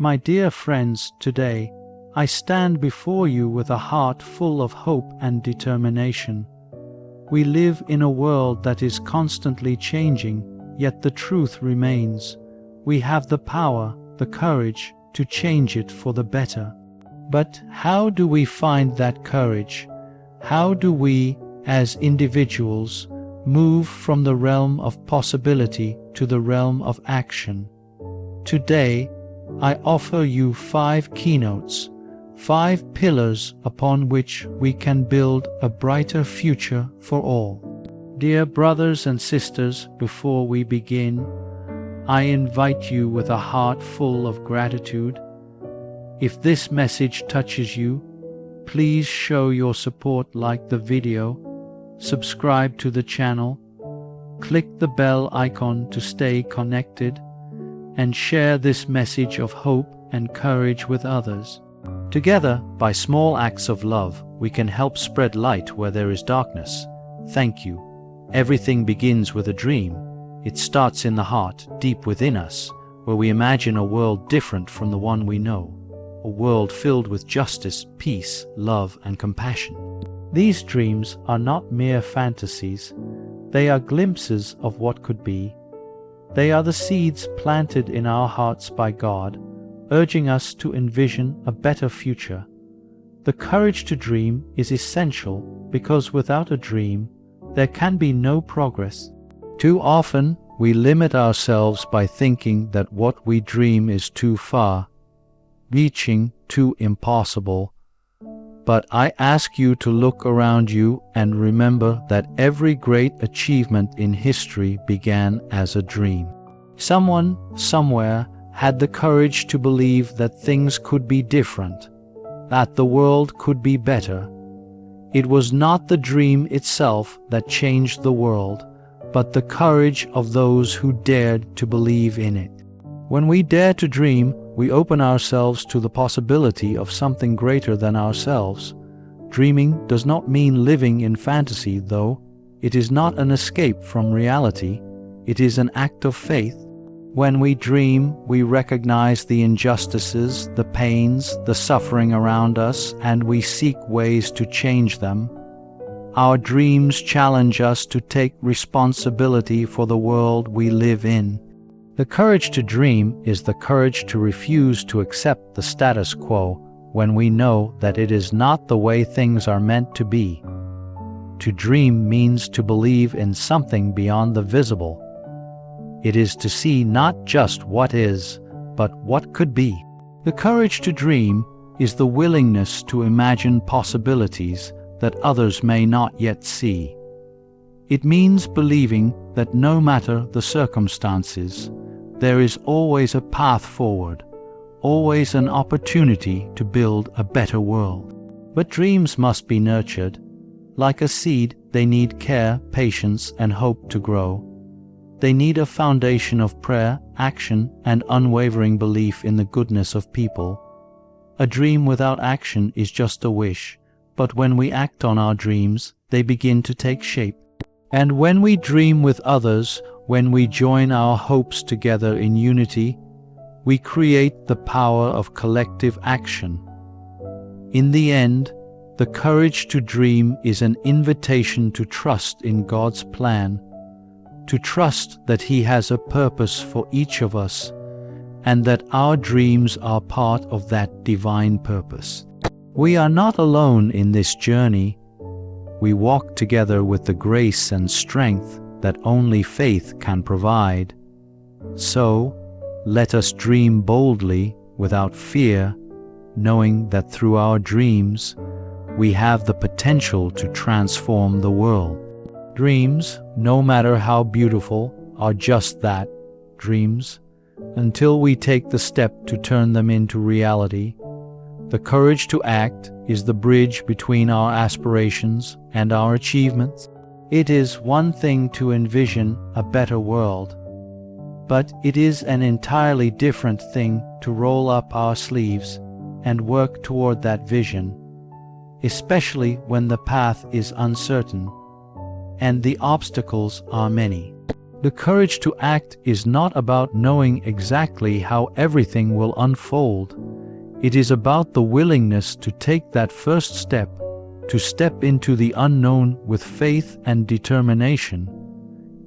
My dear friends, today I stand before you with a heart full of hope and determination. We live in a world that is constantly changing, yet the truth remains. We have the power, the courage to change it for the better. But how do we find that courage? How do we, as individuals, move from the realm of possibility to the realm of action? Today, I offer you 5 keynotes, 5 pillars upon which we can build a brighter future for all. Dear brothers and sisters, before we begin, I invite you with a heart full of gratitude. If this message touches you, please show your support, like the video, subscribe to the channel, click the bell icon to stay connected, and share this message of hope and courage with others. Together, by small acts of love, we can help spread light where there is darkness. Thank you. Everything begins with a dream. It starts in the heart, deep within us, where we imagine a world different from the one we know. A world filled with justice, peace, love, and compassion. These dreams are not mere fantasies. They are glimpses of what could be. They are the seeds planted in our hearts by God, urging us to envision a better future. The courage to dream is essential because without a dream, there can be no progress. Too often, we limit ourselves by thinking that what we dream is too far, reaching, too impossible. But I ask you to look around you and remember that every great achievement in history began as a dream. Someone, somewhere, had the courage to believe that things could be different, that the world could be better. It was not the dream itself that changed the world, but the courage of those who dared to believe in it. When we dare to dream, we open ourselves to the possibility of something greater than ourselves. Dreaming does not mean living in fantasy, though. It is not an escape from reality. It is an act of faith. When we dream, we recognize the injustices, the pains, the suffering around us, and we seek ways to change them. Our dreams challenge us to take responsibility for the world we live in. The courage to dream is the courage to refuse to accept the status quo when we know that it is not the way things are meant to be. To dream means to believe in something beyond the visible. It is to see not just what is, but what could be. The courage to dream is the willingness to imagine possibilities that others may not yet see. It means believing that no matter the circumstances, there is always a path forward, always an opportunity to build a better world. But dreams must be nurtured. Like a seed, they need care, patience, and hope to grow. They need a foundation of prayer, action, and unwavering belief in the goodness of people. A dream without action is just a wish, but when we act on our dreams, they begin to take shape. And when we dream with others, when we join our hopes together in unity, we create the power of collective action. In the end, the courage to dream is an invitation to trust in God's plan, to trust that He has a purpose for each of us, and that our dreams are part of that divine purpose. We are not alone in this journey. We walk together with the grace and strength that only faith can provide. So, let us dream boldly without fear, knowing that through our dreams, we have the potential to transform the world. Dreams, no matter how beautiful, are just that, dreams, until we take the step to turn them into reality. The courage to act is the bridge between our aspirations and our achievements. It is one thing to envision a better world, but it is an entirely different thing to roll up our sleeves and work toward that vision, especially when the path is uncertain and the obstacles are many. The courage to act is not about knowing exactly how everything will unfold. It is about the willingness to take that first step, to step into the unknown with faith and determination.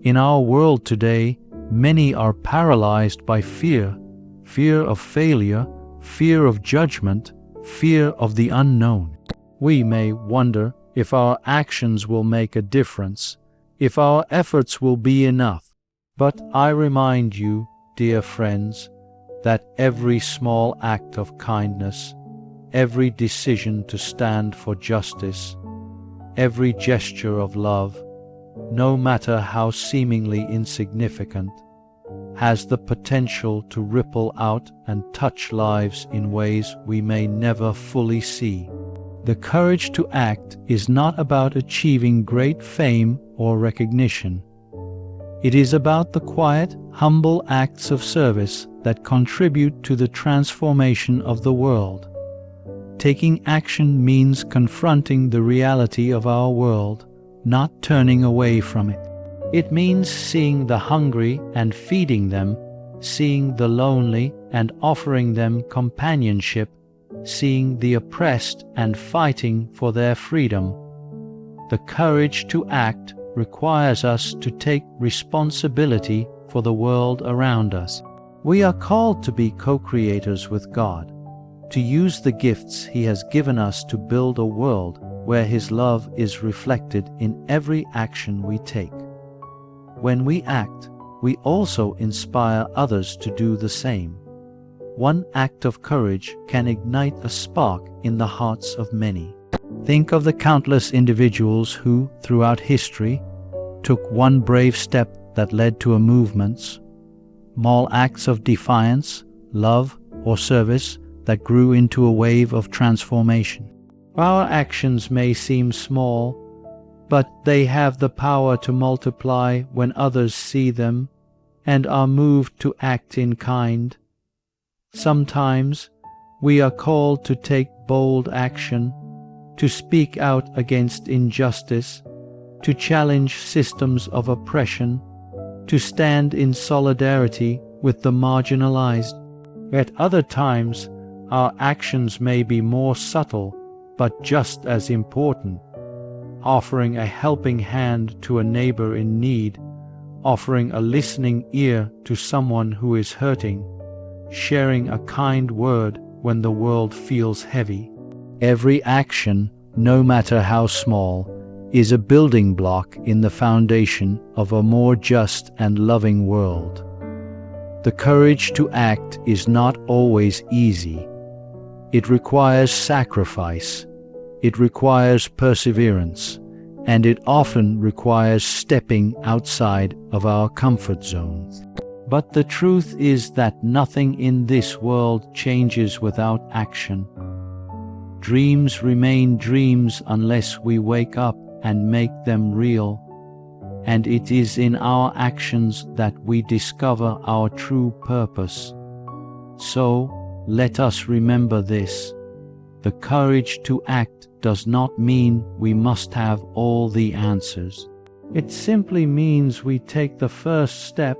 In our world today, many are paralyzed by fear, fear of failure, fear of judgment, fear of the unknown. We may wonder if our actions will make a difference, if our efforts will be enough. But I remind you, dear friends, that every small act of kindness, every decision to stand for justice, every gesture of love, no matter how seemingly insignificant, has the potential to ripple out and touch lives in ways we may never fully see. The courage to act is not about achieving great fame or recognition. It is about the quiet, humble acts of service that contribute to the transformation of the world. Taking action means confronting the reality of our world, not turning away from it. It means seeing the hungry and feeding them, seeing the lonely and offering them companionship, seeing the oppressed and fighting for their freedom. The courage to act requires us to take responsibility for the world around us. We are called to be co-creators with God, to use the gifts He has given us to build a world where His love is reflected in every action we take. When we act, we also inspire others to do the same. One act of courage can ignite a spark in the hearts of many. Think of the countless individuals who, throughout history, took one brave step that led to a movement, small acts of defiance, love, or service that grew into a wave of transformation. Our actions may seem small, but they have the power to multiply when others see them and are moved to act in kind. Sometimes we are called to take bold action, to speak out against injustice, to challenge systems of oppression, to stand in solidarity with the marginalized. At other times, our actions may be more subtle, but just as important. Offering a helping hand to a neighbor in need, offering a listening ear to someone who is hurting, sharing a kind word when the world feels heavy. Every action, no matter how small, is a building block in the foundation of a more just and loving world. The courage to act is not always easy. It requires sacrifice, it requires perseverance, and it often requires stepping outside of our comfort zones. But the truth is that nothing in this world changes without action. Dreams remain dreams unless we wake up and make them real, and it is in our actions that we discover our true purpose. So, let us remember this. The courage to act does not mean we must have all the answers. It simply means we take the first step,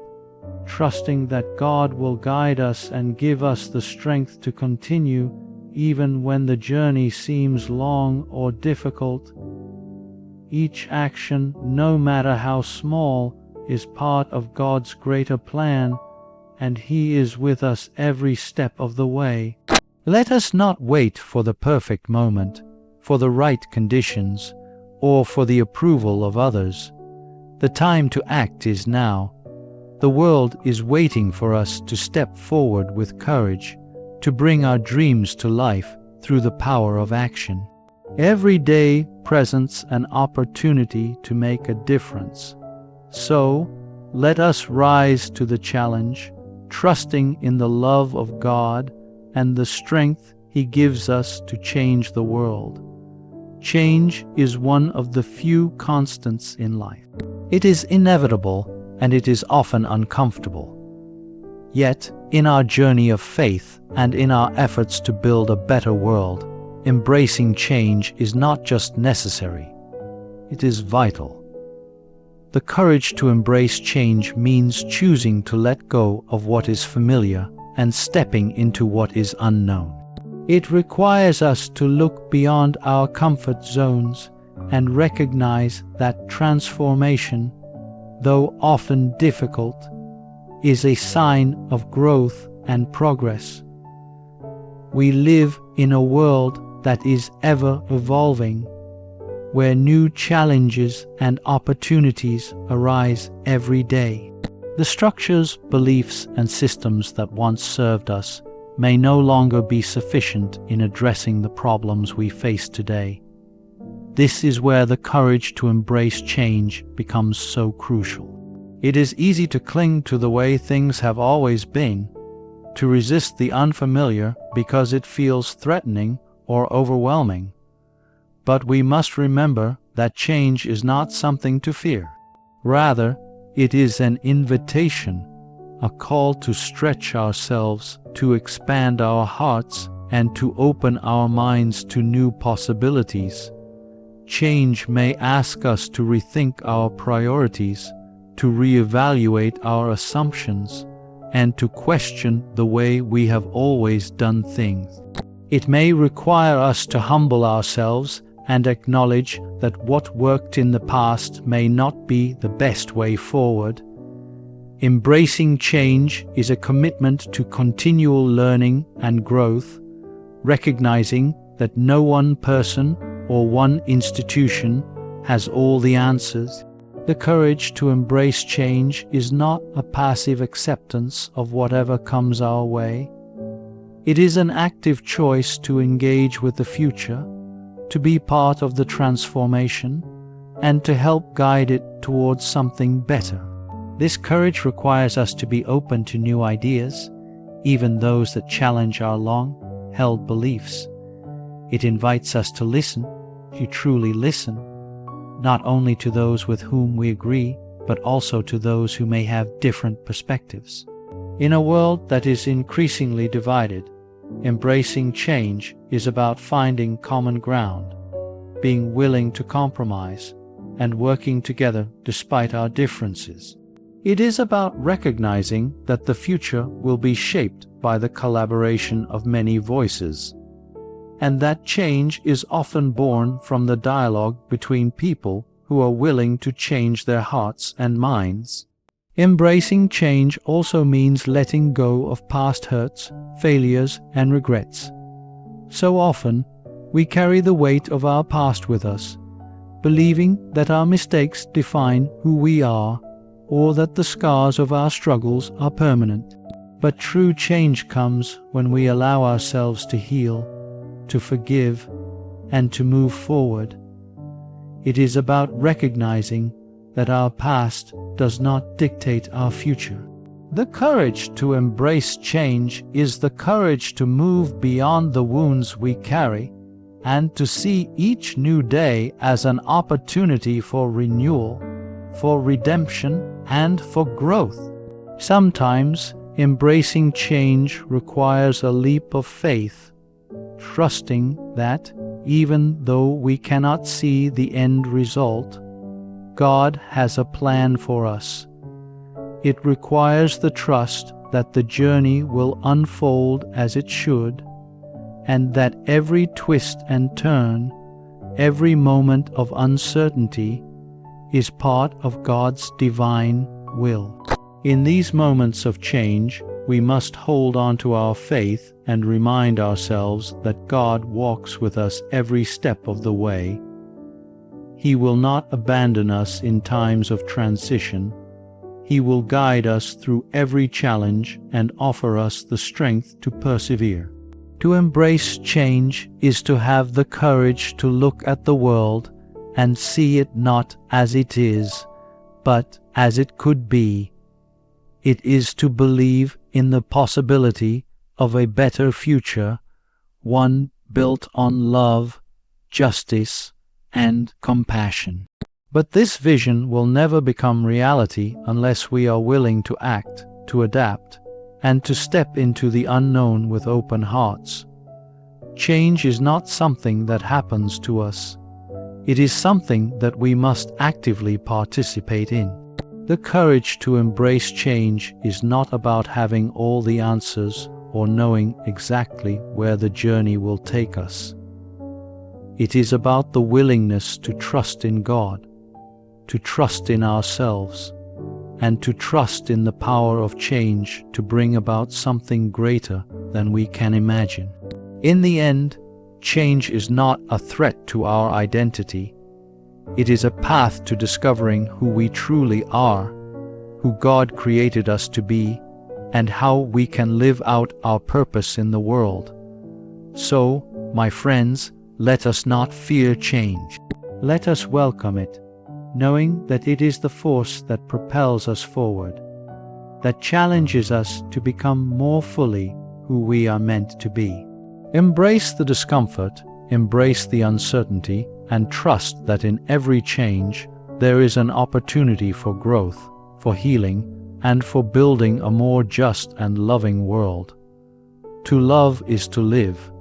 trusting that God will guide us and give us the strength to continue even when the journey seems long or difficult. Each action, no matter how small, is part of God's greater plan, and He is with us every step of the way. Let us not wait for the perfect moment, for the right conditions, or for the approval of others. The time to act is now. The world is waiting for us to step forward with courage, to bring our dreams to life through the power of action. Every day presents an opportunity to make a difference. So, let us rise to the challenge, trusting in the love of God and the strength He gives us to change the world. Change is one of the few constants in life. It is inevitable and it is often uncomfortable. Yet, in our journey of faith and in our efforts to build a better world, embracing change is not just necessary, it is vital. The courage to embrace change means choosing to let go of what is familiar and stepping into what is unknown. It requires us to look beyond our comfort zones and recognize that transformation, though often difficult, is a sign of growth and progress. We live in a world that is ever evolving, where new challenges and opportunities arise every day. The structures, beliefs, and systems that once served us may no longer be sufficient in addressing the problems we face today. This is where the courage to embrace change becomes so crucial. It is easy to cling to the way things have always been, to resist the unfamiliar because it feels threatening or overwhelming. But we must remember that change is not something to fear. Rather, it is an invitation, a call to stretch ourselves, to expand our hearts, and to open our minds to new possibilities. Change may ask us to rethink our priorities, to reevaluate our assumptions, and to question the way we have always done things. It may require us to humble ourselves and acknowledge that what worked in the past may not be the best way forward. Embracing change is a commitment to continual learning and growth, recognizing that no one person or one institution has all the answers. The courage to embrace change is not a passive acceptance of whatever comes our way. It is an active choice to engage with the future, to be part of the transformation, and to help guide it towards something better. This courage requires us to be open to new ideas, even those that challenge our long-held beliefs. It invites us to listen, to truly listen, not only to those with whom we agree, but also to those who may have different perspectives. In a world that is increasingly divided, embracing change is about finding common ground, being willing to compromise, and working together despite our differences. It is about recognizing that the future will be shaped by the collaboration of many voices, and that change is often born from the dialogue between people who are willing to change their hearts and minds. Embracing change also means letting go of past hurts, failures, and regrets. So often, we carry the weight of our past with us, believing that our mistakes define who we are, or that the scars of our struggles are permanent. But true change comes when we allow ourselves to heal, to forgive, and to move forward. It is about recognizing that our past does not dictate our future. The courage to embrace change is the courage to move beyond the wounds we carry and to see each new day as an opportunity for renewal, for redemption, and for growth. Sometimes embracing change requires a leap of faith, trusting that, even though we cannot see the end result, God has a plan for us. It requires the trust that the journey will unfold as it should, and that every twist and turn, every moment of uncertainty, is part of God's divine will. In these moments of change, we must hold on to our faith and remind ourselves that God walks with us every step of the way. He will not abandon us in times of transition. He will guide us through every challenge and offer us the strength to persevere. To embrace change is to have the courage to look at the world and see it not as it is, but as it could be. It is to believe in the possibility of a better future, one built on love, justice, and compassion. But this vision will never become reality unless we are willing to act, to adapt, and to step into the unknown with open hearts. Change is not something that happens to us. It is something that we must actively participate in. The courage to embrace change is not about having all the answers or knowing exactly where the journey will take us. It is about the willingness to trust in God, to trust in ourselves, and to trust in the power of change to bring about something greater than we can imagine. In the end, change is not a threat to our identity. It is a path to discovering who we truly are, who God created us to be, and how we can live out our purpose in the world. So, my friends, let us not fear change. Let us welcome it, knowing that it is the force that propels us forward, that challenges us to become more fully who we are meant to be. Embrace the discomfort, embrace the uncertainty, and trust that in every change there is an opportunity for growth, for healing, and for building a more just and loving world. To love is to live.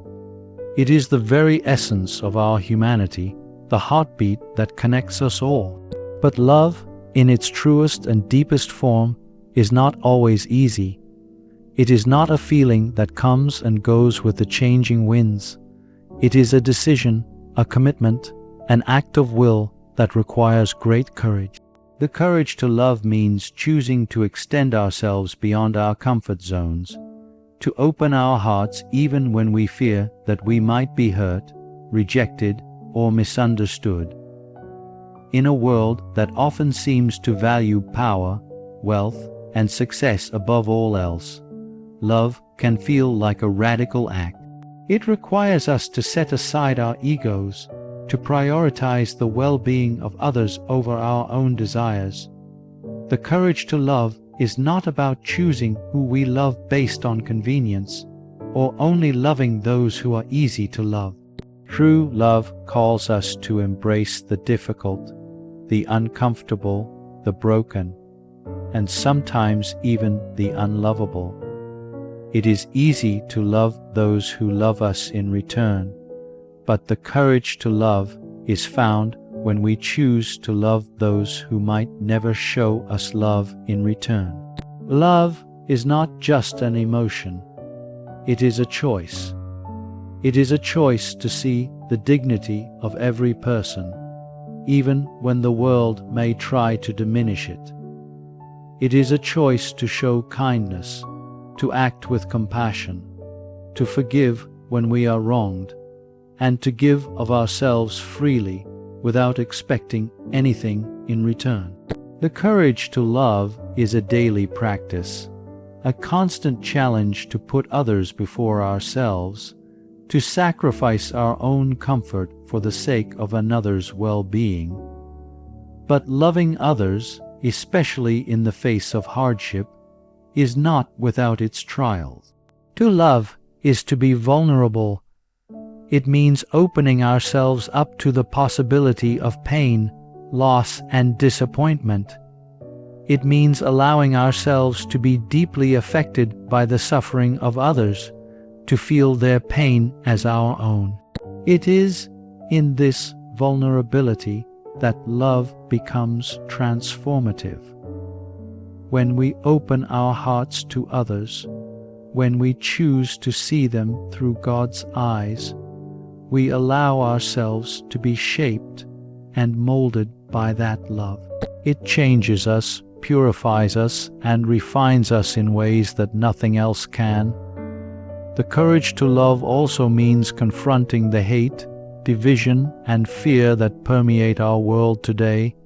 It is the very essence of our humanity, the heartbeat that connects us all. But love, in its truest and deepest form, is not always easy. It is not a feeling that comes and goes with the changing winds. It is a decision, a commitment, an act of will that requires great courage. The courage to love means choosing to extend ourselves beyond our comfort zones, to open our hearts even when we fear that we might be hurt, rejected, or misunderstood. In a world that often seems to value power, wealth, and success above all else, love can feel like a radical act. It requires us to set aside our egos, to prioritize the well-being of others over our own desires. The courage to love is not about choosing who we love based on convenience, or only loving those who are easy to love. True love calls us to embrace the difficult, the uncomfortable, the broken, and sometimes even the unlovable. It is easy to love those who love us in return, but the courage to love is found when we choose to love those who might never show us love in return. Love is not just an emotion. It is a choice. It is a choice to see the dignity of every person, even when the world may try to diminish it. It is a choice to show kindness, to act with compassion, to forgive when we are wronged, and to give of ourselves freely without expecting anything in return. The courage to love is a daily practice, a constant challenge to put others before ourselves, to sacrifice our own comfort for the sake of another's well-being. But loving others, especially in the face of hardship, is not without its trials. To love is to be vulnerable. It means opening ourselves up to the possibility of pain, loss, and disappointment. It means allowing ourselves to be deeply affected by the suffering of others, to feel their pain as our own. It is in this vulnerability that love becomes transformative. When we open our hearts to others, when we choose to see them through God's eyes, we allow ourselves to be shaped and molded by that love. It changes us, purifies us, and refines us in ways that nothing else can. The courage to love also means confronting the hate, division, and fear that permeate our world today.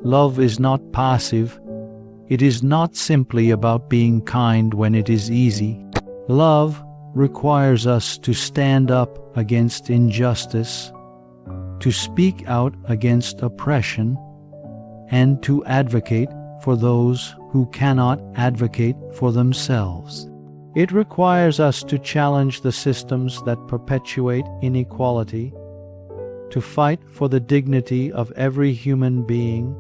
Love is not passive. It is not simply about being kind when it is easy. Love requires us to stand up against injustice, to speak out against oppression, and to advocate for those who cannot advocate for themselves. It requires us to challenge the systems that perpetuate inequality, to fight for the dignity of every human being,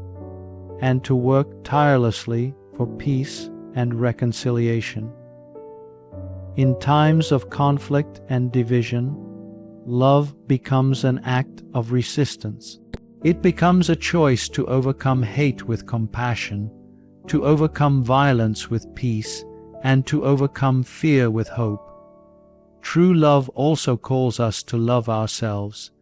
and to work tirelessly for peace and reconciliation. In times of conflict and division, love becomes an act of resistance. It becomes a choice to overcome hate with compassion, to overcome violence with peace, and to overcome fear with hope. True love also calls us to love ourselves.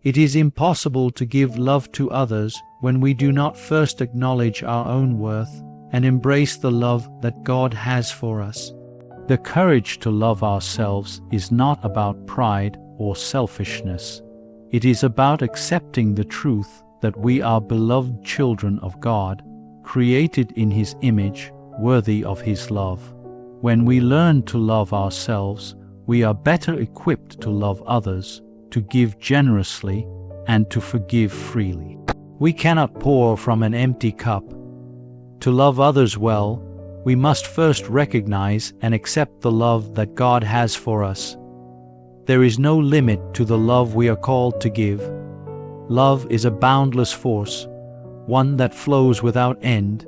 It is impossible to give love to others when we do not first acknowledge our own worth and embrace the love that God has for us. The courage to love ourselves is not about pride or selfishness. It is about accepting the truth that we are beloved children of God, created in His image, worthy of His love. When we learn to love ourselves, we are better equipped to love others, to give generously, and to forgive freely. We cannot pour from an empty cup. To love others well, we must first recognize and accept the love that God has for us. There is no limit to the love we are called to give. Love is a boundless force, one that flows without end,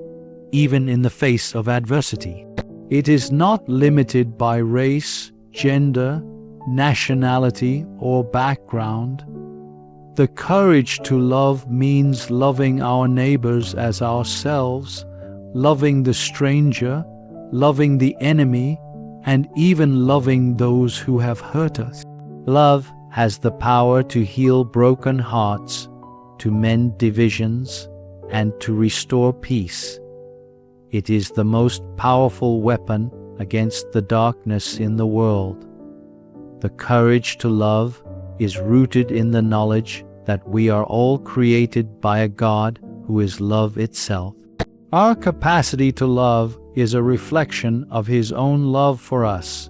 even in the face of adversity. It is not limited by race, gender, nationality, or background. The courage to love means loving our neighbors as ourselves, loving the stranger, loving the enemy, and even loving those who have hurt us. Love has the power to heal broken hearts, to mend divisions, and to restore peace. It is the most powerful weapon against the darkness in the world. The courage to love is rooted in the knowledge that we are all created by a God who is love itself. Our capacity to love is a reflection of His own love for us.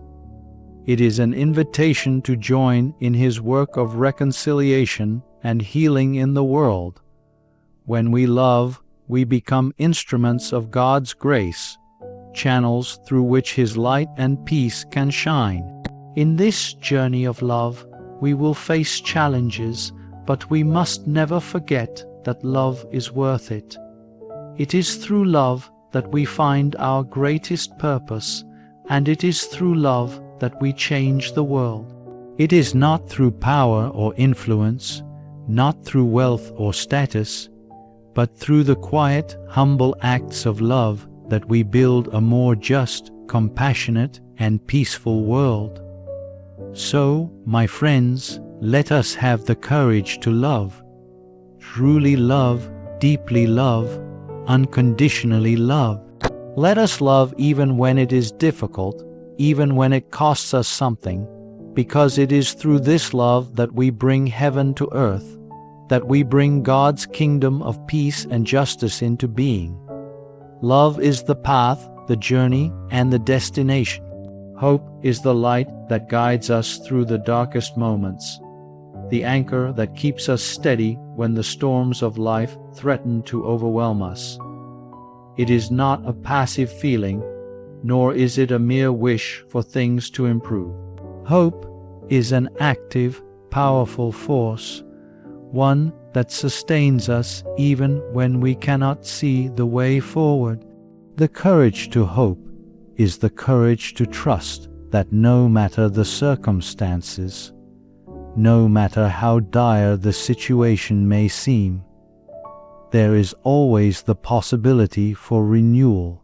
It is an invitation to join in His work of reconciliation and healing in the world. When we love, we become instruments of God's grace, channels through which His light and peace can shine. In this journey of love, we will face challenges, but we must never forget that love is worth it. It is through love that we find our greatest purpose, and it is through love that we change the world. It is not through power or influence, not through wealth or status, but through the quiet, humble acts of love that we build a more just, compassionate, and peaceful world. So, my friends, let us have the courage to love. Truly love, deeply love, unconditionally love. Let us love even when it is difficult, even when it costs us something, because it is through this love that we bring heaven to earth, that we bring God's kingdom of peace and justice into being. Love is the path, the journey, and the destination. Hope is the light that guides us through the darkest moments, the anchor that keeps us steady when the storms of life threaten to overwhelm us. It is not a passive feeling, nor is it a mere wish for things to improve. Hope is an active, powerful force, one that sustains us even when we cannot see the way forward. The courage to hope is the courage to trust that no matter the circumstances, no matter how dire the situation may seem, there is always the possibility for renewal,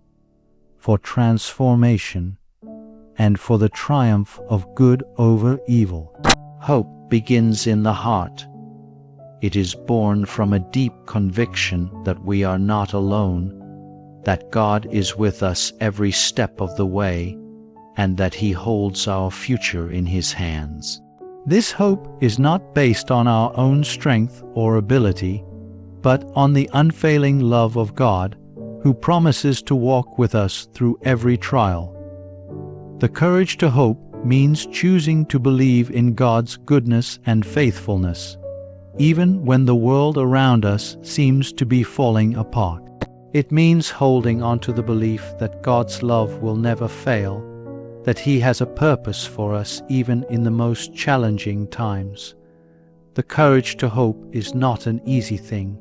for transformation, and for the triumph of good over evil. Hope begins in the heart. It is born from a deep conviction that we are not alone, that God is with us every step of the way, and that He holds our future in His hands. This hope is not based on our own strength or ability, but on the unfailing love of God, who promises to walk with us through every trial. The courage to hope means choosing to believe in God's goodness and faithfulness, even when the world around us seems to be falling apart. It means holding on to the belief that God's love will never fail, that He has a purpose for us even in the most challenging times. The courage to hope is not an easy thing.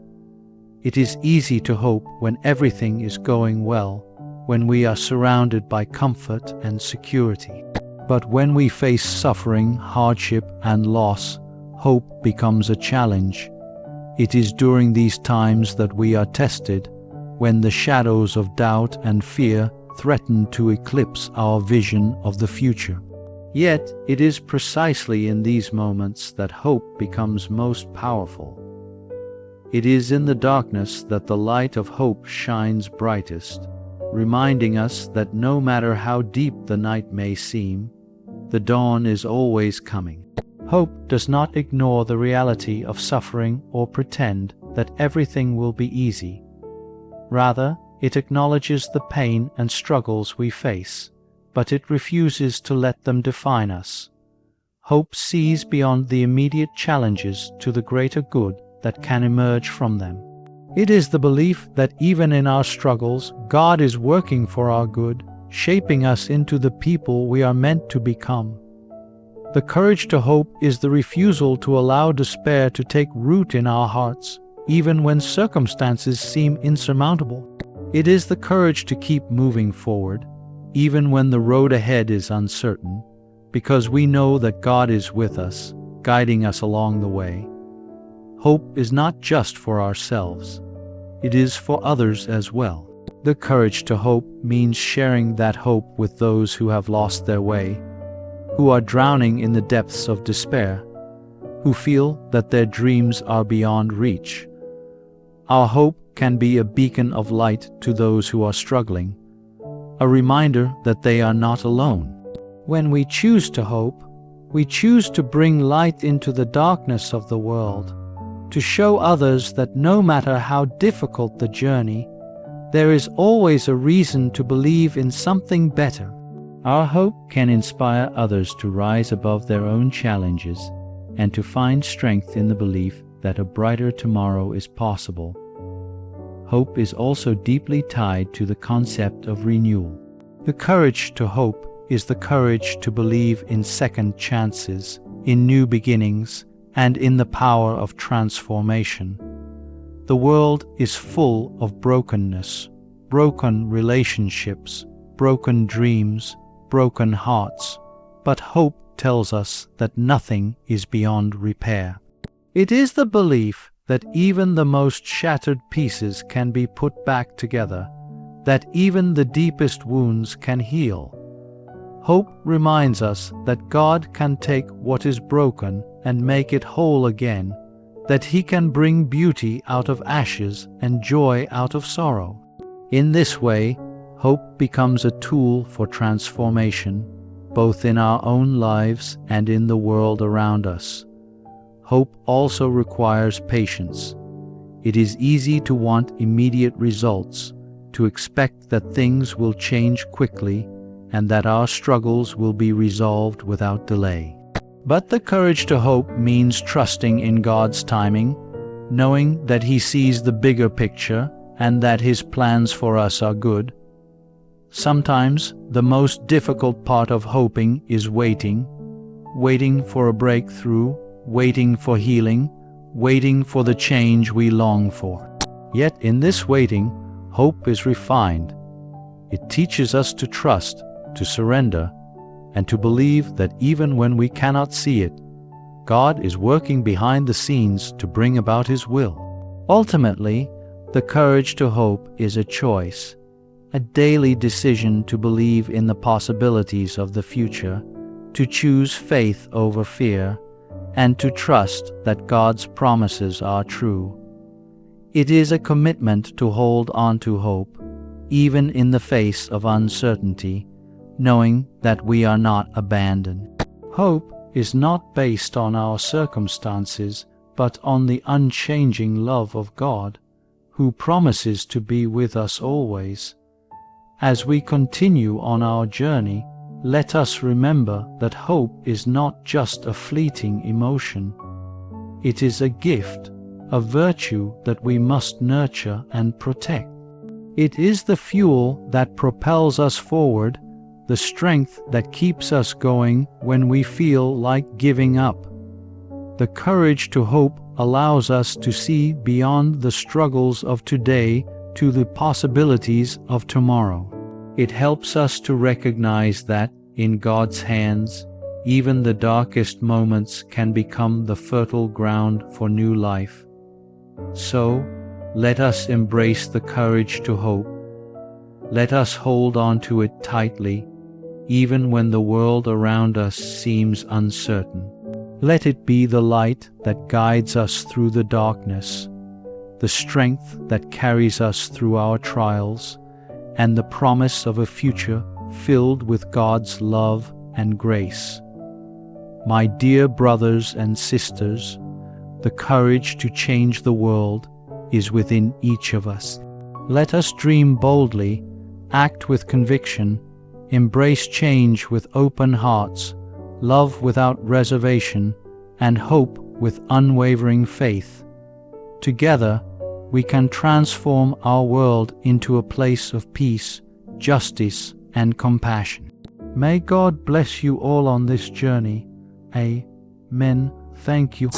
It is easy to hope when everything is going well, when we are surrounded by comfort and security. But when we face suffering, hardship, and loss, hope becomes a challenge. It is during these times that we are tested, when the shadows of doubt and fear threaten to eclipse our vision of the future. Yet, it is precisely in these moments that hope becomes most powerful. It is in the darkness that the light of hope shines brightest, reminding us that no matter how deep the night may seem, the dawn is always coming. Hope does not ignore the reality of suffering or pretend that everything will be easy. Rather, it acknowledges the pain and struggles we face, but it refuses to let them define us. Hope sees beyond the immediate challenges to the greater good that can emerge from them. It is the belief that even in our struggles, God is working for our good, shaping us into the people we are meant to become. The courage to hope is the refusal to allow despair to take root in our hearts, even when circumstances seem insurmountable. It is the courage to keep moving forward, even when the road ahead is uncertain, because we know that God is with us, guiding us along the way. Hope is not just for ourselves, it is for others as well. The courage to hope means sharing that hope with those who have lost their way, who are drowning in the depths of despair, who feel that their dreams are beyond reach. Our hope can be a beacon of light to those who are struggling, a reminder that they are not alone. When we choose to hope, we choose to bring light into the darkness of the world, to show others that no matter how difficult the journey, there is always a reason to believe in something better. Our hope can inspire others to rise above their own challenges and to find strength in the belief that a brighter tomorrow is possible. Hope is also deeply tied to the concept of renewal. The courage to hope is the courage to believe in second chances, in new beginnings, and in the power of transformation. The world is full of brokenness, broken relationships, broken dreams, broken hearts, but hope tells us that nothing is beyond repair. It is the belief that even the most shattered pieces can be put back together, that even the deepest wounds can heal. Hope reminds us that God can take what is broken and make it whole again, that He can bring beauty out of ashes and joy out of sorrow. In this way, hope becomes a tool for transformation, both in our own lives and in the world around us. Hope also requires patience. It is easy to want immediate results, to expect that things will change quickly and that our struggles will be resolved without delay. But the courage to hope means trusting in God's timing, knowing that He sees the bigger picture and that His plans for us are good. Sometimes the most difficult part of hoping is waiting for a breakthrough, waiting for healing, waiting for the change we long for. Yet in this waiting, hope is refined. It teaches us to trust, to surrender, and to believe that even when we cannot see it, God is working behind the scenes to bring about His will. Ultimately, the courage to hope is a choice, a daily decision to believe in the possibilities of the future, to choose faith over fear, and to trust that God's promises are true. It is a commitment to hold on to hope, even in the face of uncertainty, knowing that we are not abandoned. Hope is not based on our circumstances, but on the unchanging love of God, who promises to be with us always. As we continue on our journey, let us remember that hope is not just a fleeting emotion. It is a gift, a virtue that we must nurture and protect. It is the fuel that propels us forward, the strength that keeps us going when we feel like giving up. The courage to hope allows us to see beyond the struggles of today to the possibilities of tomorrow. It helps us to recognize that, in God's hands, even the darkest moments can become the fertile ground for new life. So, let us embrace the courage to hope. Let us hold on to it tightly, even when the world around us seems uncertain. Let it be the light that guides us through the darkness, the strength that carries us through our trials, and the promise of a future filled with God's love and grace. My dear brothers and sisters, the courage to change the world is within each of us. Let us dream boldly, act with conviction, embrace change with open hearts, love without reservation, and hope with unwavering faith. Together, we can transform our world into a place of peace, justice, and compassion. May God bless you all on this journey. Amen. Thank you.